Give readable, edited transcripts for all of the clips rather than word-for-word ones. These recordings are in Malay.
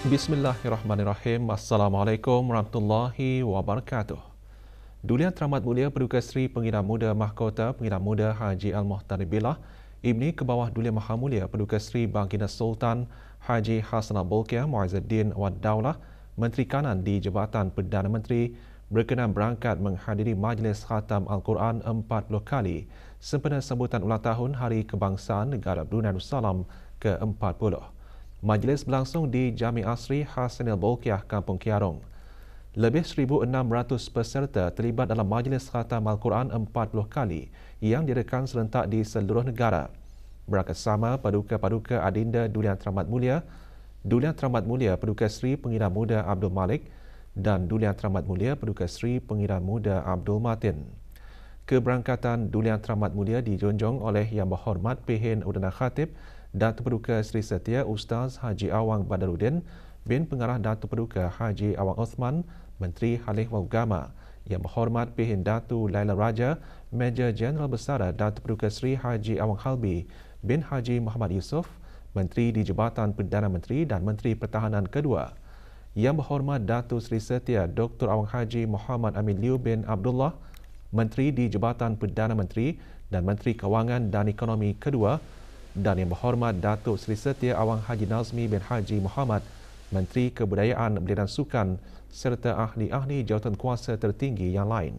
Bismillahirrahmanirrahim. Assalamualaikum warahmatullahi wabarakatuh. Duli Yang Teramat Mulia Paduka Seri Pengiram Muda Mahkota Pengiram Muda Haji Al-Muhtarib Billah Ibni ke bawah Duli Yang Maha Mulia Paduka Seri Baginda Sultan Haji Hassanal Bolkiah Muizzuddin Wad Daulah Menteri Kanan di Jabatan Perdana Menteri berkenan berangkat menghadiri Majlis Khatam Al-Quran 40 kali sempena sambutan ulang tahun Hari Kebangsaan Negara Brunei Darussalam ke-40. Majlis berlangsung di Jami Asri Hassanal Bolkiah, Kampung Kiarong. Lebih 1,600 peserta terlibat dalam Majlis Khatam Al-Quran 40 kali yang direkan serentak di seluruh negara. Berakasama Paduka-Paduka Adinda Duli Yang Teramat Mulia, Duli Yang Teramat Mulia Paduka Seri Pengiram Muda Abdul Malik dan Duli Yang Teramat Mulia Paduka Seri Pengiram Muda Abdul Matin. Keberangkatan Duli Yang Teramat Mulia dijunjung oleh Yang Berhormat Pehin Udana Khatib Datuk Paduka Seri Setia Ustaz Haji Awang Badaruddin bin Pengarah Datuk Paduka Haji Awang Osman, Menteri Halih Wagama, Yang Berhormat Pehin Datu Laila Raja, Major Jeneral Besara Datuk Paduka Seri Haji Awang Halbi bin Haji Muhammad Yusof, Menteri di Jabatan Perdana Menteri dan Menteri Pertahanan kedua. Yang Berhormat Datuk Seri Setia Dr. Awang Haji Muhammad Amin Liu bin Abdullah, Menteri di Jabatan Perdana Menteri dan Menteri Kewangan dan Ekonomi kedua, dan Yang Berhormat Datuk Seri Setia Awang Haji Nazmi bin Haji Muhammad, Menteri Kebudayaan Belia dan Sukan serta ahli-ahli jawatan kuasa tertinggi yang lain.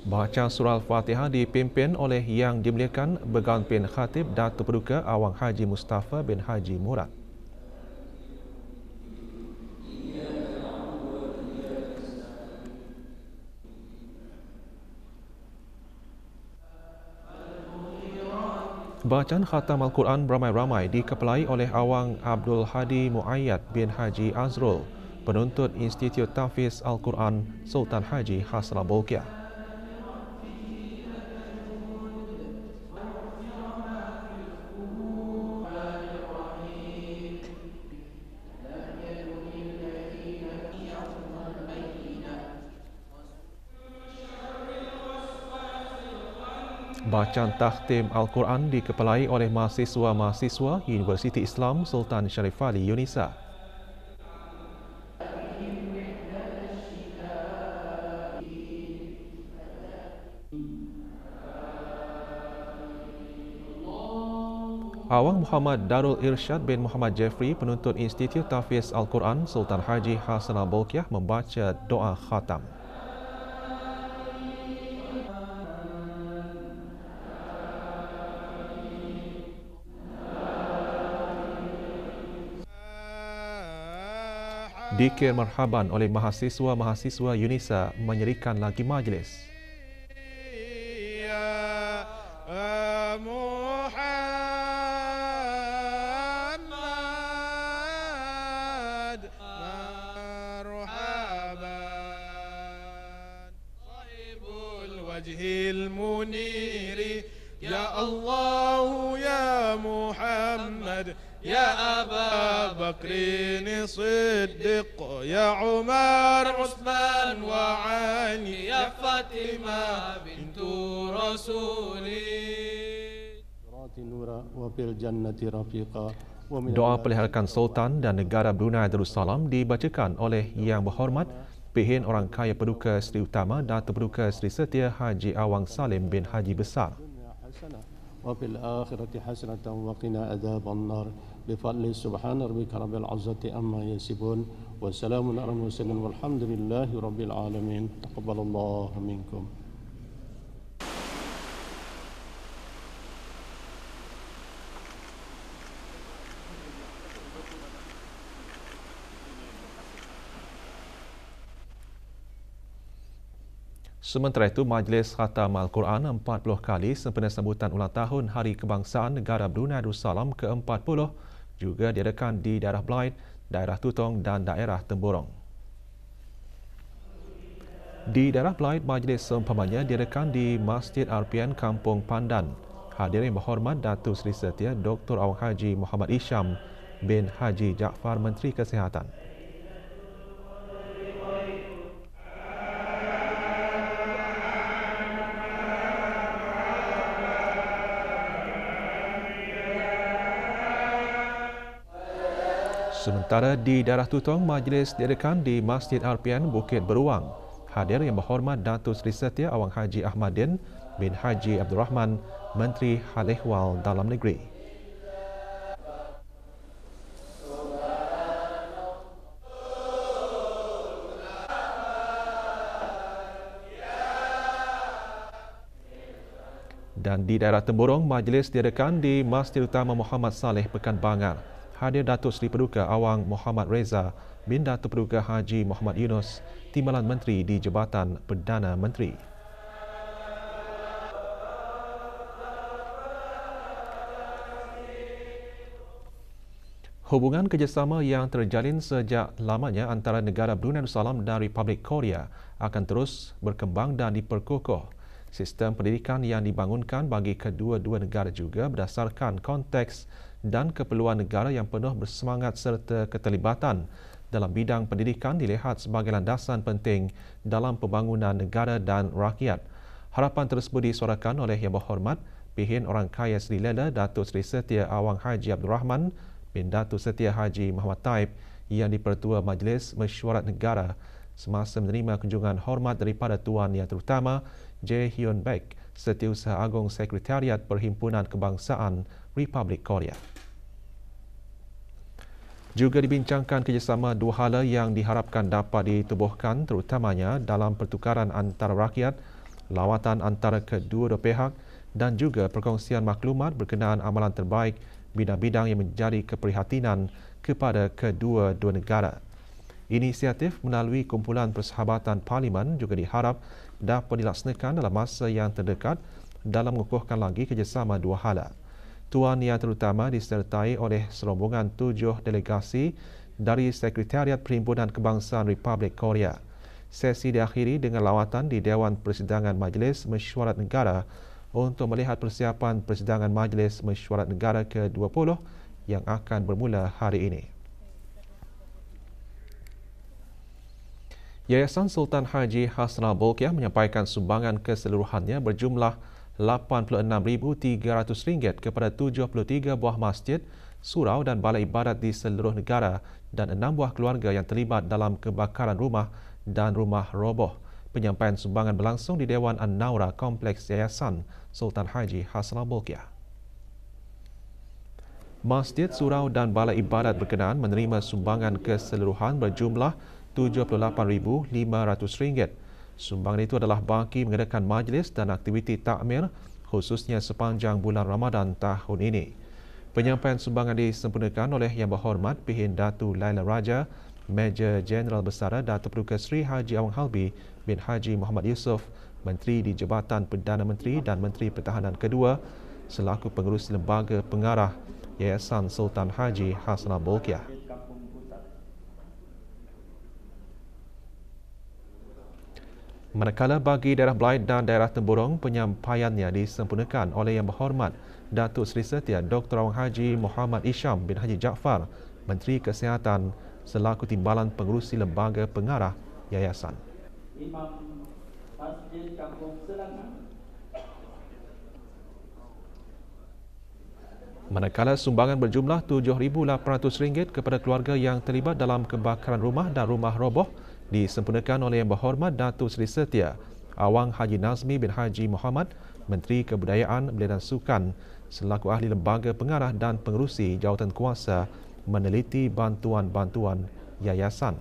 Bacaan surah Al-Fatihah dipimpin oleh Yang Dimuliakan Bergampin Khatib Datuk Paduka Awang Haji Mustafa bin Haji Murad. Bacaan Khatam Al-Quran beramai-ramai dikepalai oleh Awang Abdul Hadi Muayyad bin Haji Azrul, penuntut Institut Tahfiz Al-Quran Sultan Haji Hassanal Bolkiah. Bacaan takhtim Al-Quran dikepalai oleh mahasiswa-mahasiswa Universiti Islam Sultan Syarif Ali Yunisa. Awang Muhammad Darul Irsyad bin Muhammad Jeffrey, penuntut Institut Tahfiz Al-Quran Sultan Haji Hassanal Bolkiah membaca doa khatam. Dikir marhaban oleh mahasiswa-mahasiswa Yunisa menyerikan lagi majlis. Ya Allah ya Muhammad ya Aba Bakrin Siddiq ya Umar Uthman wa Ali ya Fatimah bintu Rasuli. Doa peliharakan Sultan dan Negara Brunei Darussalam dibacakan oleh Yang Berhormat Pehin Orang Kaya Paduka Seri Utama Datuk Paduka Seri Setia Haji Awang Salim bin Haji Besar. وفي الآخرة حسنة وقنا عذاب النار بفضل سبحان ربك رب العزة عما يصفون وسلام على المرسلين والحمد لله رب العالمين تقبل الله منكم. Sementara itu, Majlis Khatam Al-Quran 40 kali sempena sambutan ulang tahun Hari Kebangsaan Negara Brunei Darussalam ke-40 juga diadakan di daerah Blaid, daerah Tutong dan daerah Temburong. Di daerah Blaid, majlis seumpamanya diadakan di Masjid RPN Kampung Pandan. Hadirin berhormat Datuk Seri Setia Dr. Awang Haji Muhammad Isham bin Haji Jaafar, Menteri Kesihatan. Sementara di daerah Tutong, majlis diadakan di Masjid RPN Bukit Beruang. Hadir Yang Berhormat Datuk Seri Setia Awang Haji Ahmadin bin Haji Abdul Rahman, Menteri Hal Ehwal Dalam Negeri. Dan di daerah Temburong, majlis diadakan di Masjid Utama Muhammad Saleh Pekan Bangar. Hadir Datuk Seri Paduka Awang Muhammad Reza bin Datuk Paduka Haji Muhammad Yunus, Timbalan Menteri di Jabatan Perdana Menteri. Hubungan kerjasama yang terjalin sejak lamanya antara negara Brunei Darussalam dan Republik Korea akan terus berkembang dan diperkukuh. Sistem pendidikan yang dibangunkan bagi kedua-dua negara juga berdasarkan konteks dan keperluan negara yang penuh bersemangat serta keterlibatan dalam bidang pendidikan dilihat sebagai landasan penting dalam pembangunan negara dan rakyat. Harapan tersebut disuarakan oleh Yang Berhormat Pihin Orang Kaya Seri Lela Datuk Seri Setia Awang Haji Abdul Rahman bin Datuk Setia Haji Muhammad Taib yang dipertua Majlis Mesyuarat Negara semasa menerima kunjungan hormat daripada Tuan Yang Terutama Jae Hyun Baek, Setiausaha Agong Sekretariat Perhimpunan Kebangsaan Republik Korea. Juga dibincangkan kerjasama dua hala yang diharapkan dapat ditubuhkan terutamanya dalam pertukaran antara rakyat, lawatan antara kedua-dua pihak dan juga perkongsian maklumat berkenaan amalan terbaik bidang-bidang yang menjadi keprihatinan kepada kedua-dua negara. Inisiatif melalui Kumpulan Persahabatan Parlimen juga diharap dapat dilaksanakan dalam masa yang terdekat dalam mengukuhkan lagi kerjasama dua hala. Tuan Yang Terutama disertai oleh serombongan 7 delegasi dari Sekretariat Perhimpunan Kebangsaan Republik Korea. Sesi diakhiri dengan lawatan di Dewan Persidangan Majlis Mesyuarat Negara untuk melihat persiapan persidangan Majlis Mesyuarat Negara ke-20 yang akan bermula hari ini. Yayasan Sultan Haji Hassanal Bolkiah menyampaikan sumbangan keseluruhannya berjumlah RM86,300 kepada 73 buah masjid, surau dan balai ibadat di seluruh negara dan 6 buah keluarga yang terlibat dalam kebakaran rumah dan rumah roboh. Penyampaian sumbangan berlangsung di Dewan An-Naura Kompleks Yayasan Sultan Haji Hassanal Bolkiah. Masjid, surau dan balai ibadat berkenaan menerima sumbangan keseluruhan berjumlah RM78,500. Sumbangan itu adalah bagi mengadakan majlis dan aktiviti takmir khususnya sepanjang bulan Ramadan tahun ini. Penyampaian sumbangan disempurnakan oleh Yang Berhormat Pihin Datu Laila Raja, Major Jeneral Besara Datuk Paduka Seri Haji Awang Halbi bin Haji Muhammad Yusof, Menteri di Jabatan Perdana Menteri dan Menteri Pertahanan kedua selaku pengurus lembaga pengarah Yayasan Sultan Haji Hassanal Bolkiah. Manakala bagi daerah Belait dan daerah Temburong, penyampaiannya disempurnakan oleh Yang Berhormat Datuk Seri Setia Dr. Awang Haji Muhammad Isham bin Haji Jaafar, Menteri Kesihatan selaku timbalan pengurusi lembaga pengarah yayasan. Imam Masjid Kampung Selangan. Manakala sumbangan berjumlah RM7,800 kepada keluarga yang terlibat dalam kebakaran rumah dan rumah roboh disempurnakan oleh Yang Berhormat Datuk Seri Setia Awang Haji Nazmi bin Haji Muhammad, Menteri Kebudayaan, Belia dan Sukan selaku ahli lembaga pengarah dan pengerusi jawatan kuasa meneliti bantuan-bantuan yayasan.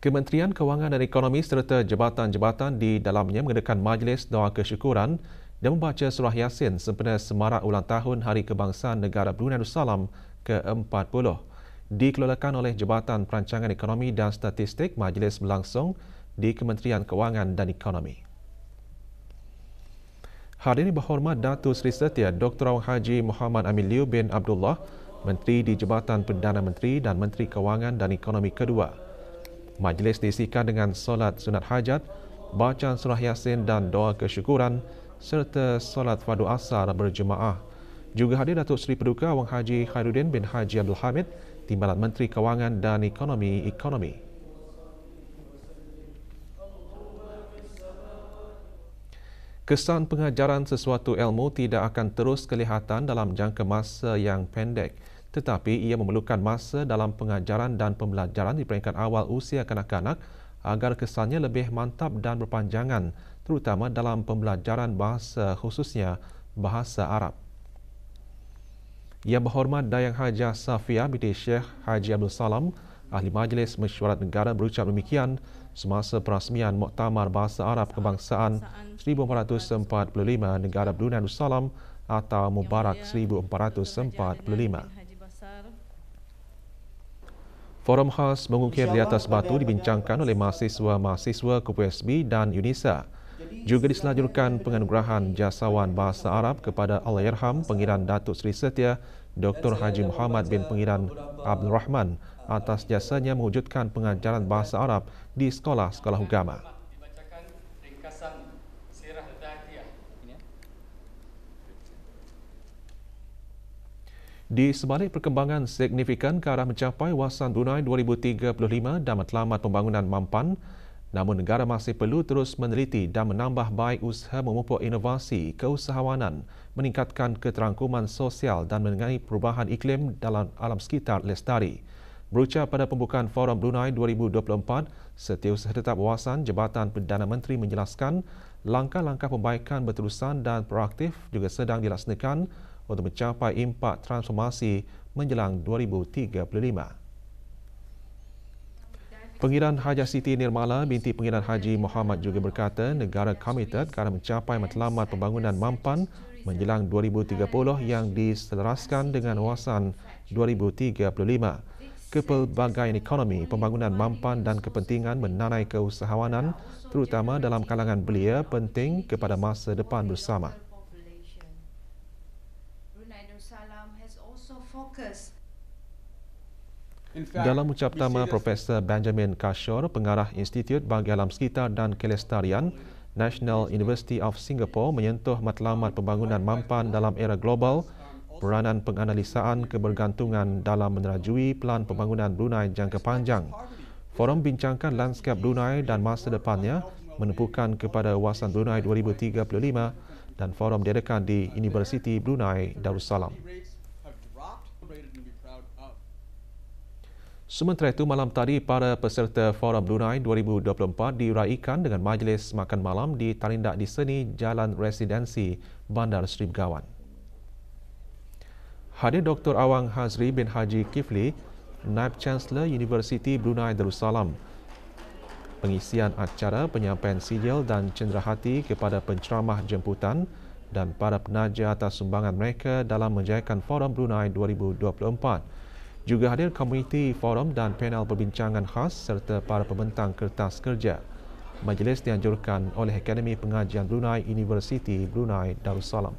Kementerian Kewangan dan Ekonomi serta jabatan-jabatan di dalamnya mengadakan majlis doa kesyukuran dan membaca surah Yasin sempena semarak ulang tahun Hari Kebangsaan Negara Brunei Darussalam ke-40. Dikelolakan oleh Jabatan Perancangan Ekonomi dan Statistik, majlis berlangsung di Kementerian Kewangan dan Ekonomi. Hadirin berhormat Datuk Seri Setia Dr. Awang Haji Muhammad Amin Liu bin Abdullah, Menteri di Jabatan Perdana Menteri dan Menteri Kewangan dan Ekonomi kedua. Majlis diisikan dengan solat sunat hajat, bacaan surah Yasin dan doa kesyukuran serta solat fardu asar berjemaah. Juga hadir Datuk Seri Paduka Awang Haji Khairuddin bin Haji Abdul Hamid, Timbalan Menteri Kewangan dan Ekonomi. Kesan pengajaran sesuatu ilmu tidak akan terus kelihatan dalam jangka masa yang pendek, tetapi ia memerlukan masa dalam pengajaran dan pembelajaran di peringkat awal usia kanak-kanak agar kesannya lebih mantap dan berpanjangan, terutama dalam pembelajaran bahasa khususnya bahasa Arab. Yang Berhormat Dayang Hajah Safia binti Syekh Haji Abdul Salam, Ahli Majlis Mesyuarat Negara berucap demikian semasa perasmian Muktamar Bahasa Arab Kebangsaan 1445 Negara Brunei Darussalam atau Mubarak 1445. Forum khas mengukir di atas batu dibincangkan oleh mahasiswa-mahasiswa KPSB dan UNISA. Juga diselajurkan penganugerahan jasawan bahasa Arab kepada Allahyarham Pengiran Datuk Seri Setia Dr. Haji Muhammad bin Pengiran Abdul Rahman atas jasanya mewujudkan pengajaran bahasa Arab di sekolah-sekolah agama. Di sebalik perkembangan signifikan ke arah mencapai Wawasan Brunei 2035 dan matlamat pembangunan mampan, namun negara masih perlu terus meneliti dan menambah baik usaha memupuk inovasi keusahawanan, meningkatkan keterangkuman sosial dan mengenai perubahan iklim dalam alam sekitar lestari. Berucap pada pembukaan Forum Brunei 2024, Setiausaha Tetap Wawasan Jabatan Perdana Menteri menjelaskan langkah-langkah perbaikan berterusan dan proaktif juga sedang dilaksanakan untuk mencapai impak transformasi menjelang 2035. Pengiran Hajah Siti Nirmala binti Pengiran Haji Muhammad juga berkata negara komited ke arah mencapai matlamat pembangunan mampan menjelang 2030 yang diselaraskan dengan wawasan 2035. Kepelbagaian ekonomi, pembangunan mampan dan kepentingan menanai keusahawanan terutama dalam kalangan belia penting kepada masa depan bersama. Dalam ucap tama Profesor Benjamin Kashor, Pengarah Institut bagi Alam Sekitar dan Kelestarian, National University of Singapore menyentuh matlamat pembangunan mampan dalam era global, peranan penganalisaan kebergantungan dalam menerajui pelan pembangunan Brunei jangka panjang. Forum bincangkan lanskap Brunei dan masa depannya menempuhkan kepada Wawasan Brunei 2035 dan forum diadakan di Universiti Brunei Darussalam. Sementara itu, malam tadi para peserta Forum Brunei 2024 diraikan dengan majlis makan malam di Tarindak di Seni Jalan Residensi Bandar Seri Begawan. Hadir Dr. Awang Hazri bin Haji Kifli, Naib Chancellor Universiti Brunei Darussalam. Pengisian acara penyampaian sijil dan cenderahati kepada penceramah jemputan dan para penaja atas sumbangan mereka dalam menjayakan Forum Brunei 2024. Juga hadir komiti forum dan panel perbincangan khas serta para pembentang kertas kerja. Majlis dianjurkan oleh Akademi Pengajian Brunei Universiti Brunei Darussalam.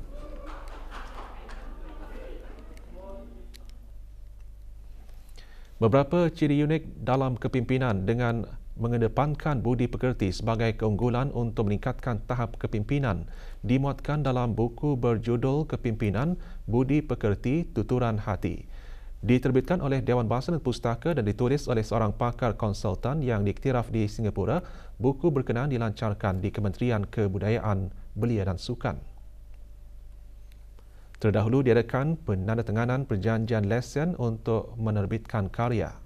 Beberapa ciri unik dalam kepimpinan dengan mengedepankan budi pekerti sebagai keunggulan untuk meningkatkan tahap kepimpinan dimuatkan dalam buku berjudul Kepimpinan Budi Pekerti Tuturan Hati. Diterbitkan oleh Dewan Bahasa dan Pustaka dan ditulis oleh seorang pakar konsultan yang diiktiraf di Singapura. Buku berkenaan dilancarkan di Kementerian Kebudayaan, Belia dan Sukan. Terdahulu diadakan penandatanganan perjanjian lesen untuk menerbitkan karya.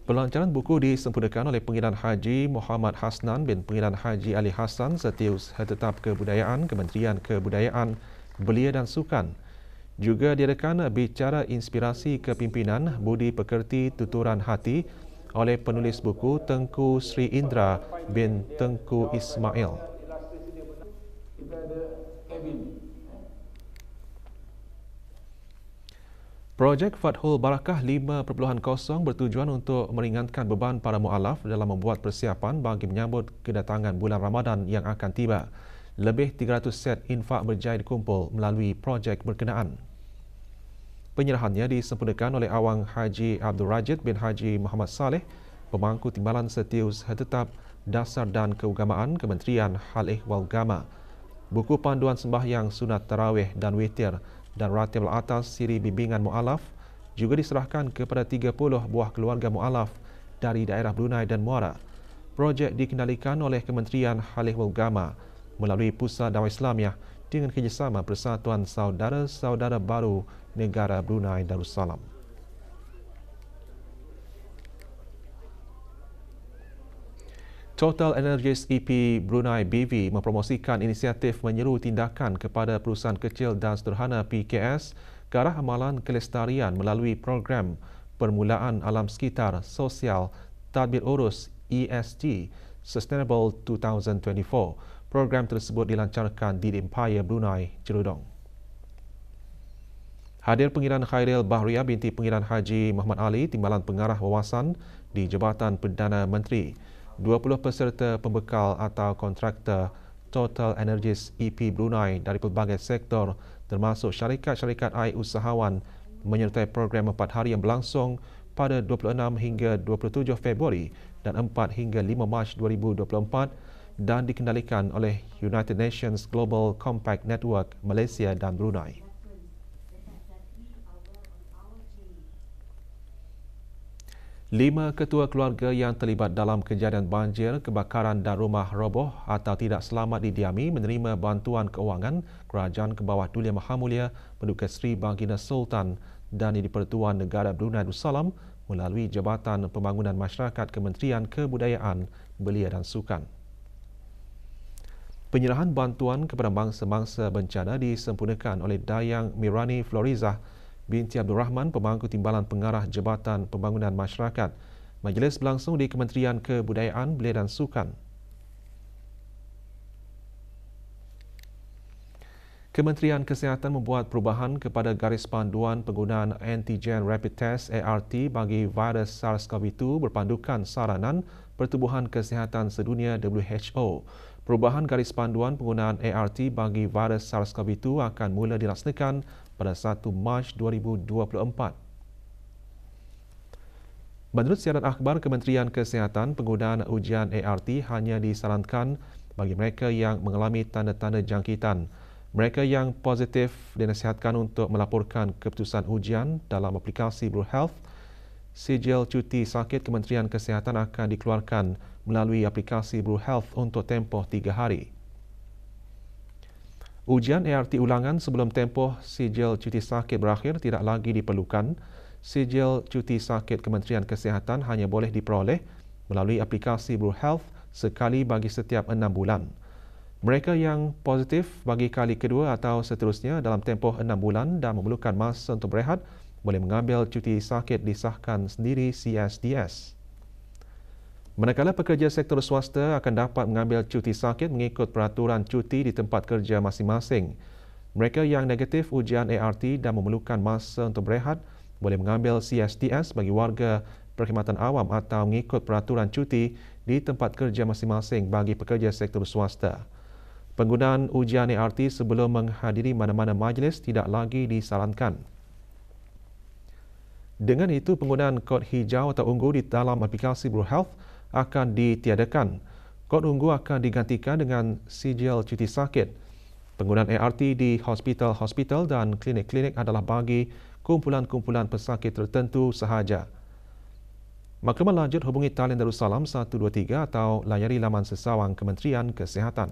Pelancaran buku disempurnakan oleh Pengiran Haji Muhammad Hasnan bin Pengiran Haji Ali Hassan Setiausaha Tetap Kebudayaan Kementerian Kebudayaan, Belia dan Sukan. Juga diadakan bicara inspirasi kepimpinan budi pekerti tuturan hati oleh penulis buku Tengku Sri Indra bin Tengku Ismail. Projek Fathul Barakah 5.0 bertujuan untuk meringankan beban para mu'alaf dalam membuat persiapan bagi menyambut kedatangan bulan Ramadan yang akan tiba. Lebih 300 set infak berjaya dikumpul melalui projek berkenaan. Penyerahannya disempurnakan oleh Awang Haji Abdul Rajid bin Haji Muhammad Saleh, Pemangku Timbalan Setiausaha Tetap Dasar dan Keagamaan Kementerian Hal Ehwal Agama. Buku panduan sembahyang sunat tarawih dan witir dan ratib atas siri bimbingan mu'alaf juga diserahkan kepada 30 buah keluarga mu'alaf dari daerah Brunei dan Muara. Projek dikendalikan oleh Kementerian Halih Agama melalui Pusat Dakwah Islamiah dengan kerjasama Persatuan Saudara-Saudara Baru Negara Brunei Darussalam. Total Energies EP Brunei BV mempromosikan inisiatif menyeru tindakan kepada perusahaan kecil dan sederhana PKS ke arah amalan kelestarian melalui program Permulaan Alam Sekitar Sosial Tadbir Urus ESG Sustainable 2024. Program tersebut dilancarkan di Empire Brunei, Jerudong. Hadir Pengiran Khairil Bahriah binti Pengiran Haji Muhammad Ali, Timbalan Pengarah Wawasan di Jabatan Perdana Menteri. 20 peserta pembekal atau kontraktor Total Energies EP Brunei dari pelbagai sektor termasuk syarikat-syarikat air usahawan menyertai program 4 hari yang berlangsung pada 26 hingga 27 Februari dan 4 hingga 5 Mac 2024 dan dikendalikan oleh United Nations Global Compact Network Malaysia dan Brunei. Lima ketua keluarga yang terlibat dalam kejadian banjir, kebakaran dan rumah roboh atau tidak selamat didiami menerima bantuan keuangan Kerajaan Kebawah Dulia Maha Mulia Paduka Seri Baginda Sultan dan di-Pertuan Negara Brunei Darussalam melalui Jabatan Pembangunan Masyarakat Kementerian Kebudayaan, Belia dan Sukan. Penyerahan bantuan kepada bangsa-bangsa bencana disempurnakan oleh Dayang Mirani Florizah binti Abdul Rahman, pemangku Timbalan Pengarah Jabatan Pembangunan Masyarakat. Majlis berlangsung di Kementerian Kebudayaan, Belia dan Sukan. Kementerian Kesihatan membuat perubahan kepada garis panduan penggunaan antigen rapid test ART bagi virus SARS-CoV-2 berpandukan saranan Pertubuhan Kesihatan Sedunia WHO. Perubahan garis panduan penggunaan ART bagi virus SARS-CoV-2 akan mula dilaksanakan pada 1 Mac 2024. Menurut siaran akhbar Kementerian Kesihatan, penggunaan ujian ART hanya disarankan bagi mereka yang mengalami tanda-tanda jangkitan. Mereka yang positif dinasihatkan untuk melaporkan keputusan ujian dalam aplikasi BruHealth. Sijil cuti sakit Kementerian Kesihatan akan dikeluarkan melalui aplikasi BruHealth untuk tempoh 3 hari. Ujian ART ulangan sebelum tempoh sijil cuti sakit berakhir tidak lagi diperlukan. Sijil cuti sakit Kementerian Kesihatan hanya boleh diperoleh melalui aplikasi BruHealth sekali bagi setiap 6 bulan. Mereka yang positif bagi kali kedua atau seterusnya dalam tempoh 6 bulan dan memerlukan masa untuk berehat boleh mengambil cuti sakit disahkan sendiri CSDS. Manakala pekerja sektor swasta akan dapat mengambil cuti sakit mengikut peraturan cuti di tempat kerja masing-masing. Mereka yang negatif ujian ART dan memerlukan masa untuk berehat boleh mengambil CSDS bagi warga perkhidmatan awam atau mengikut peraturan cuti di tempat kerja masing-masing bagi pekerja sektor swasta. Penggunaan ujian ART sebelum menghadiri mana-mana majlis tidak lagi disarankan. Dengan itu, penggunaan kod hijau atau ungu di dalam aplikasi BruHealth akan ditiadakan. Kod ungu akan digantikan dengan sijil cuti sakit. Penggunaan ART di hospital-hospital dan klinik-klinik adalah bagi kumpulan-kumpulan pesakit tertentu sahaja. Maklumat lanjut hubungi talian Darussalam 123 atau layari laman sesawang Kementerian Kesihatan.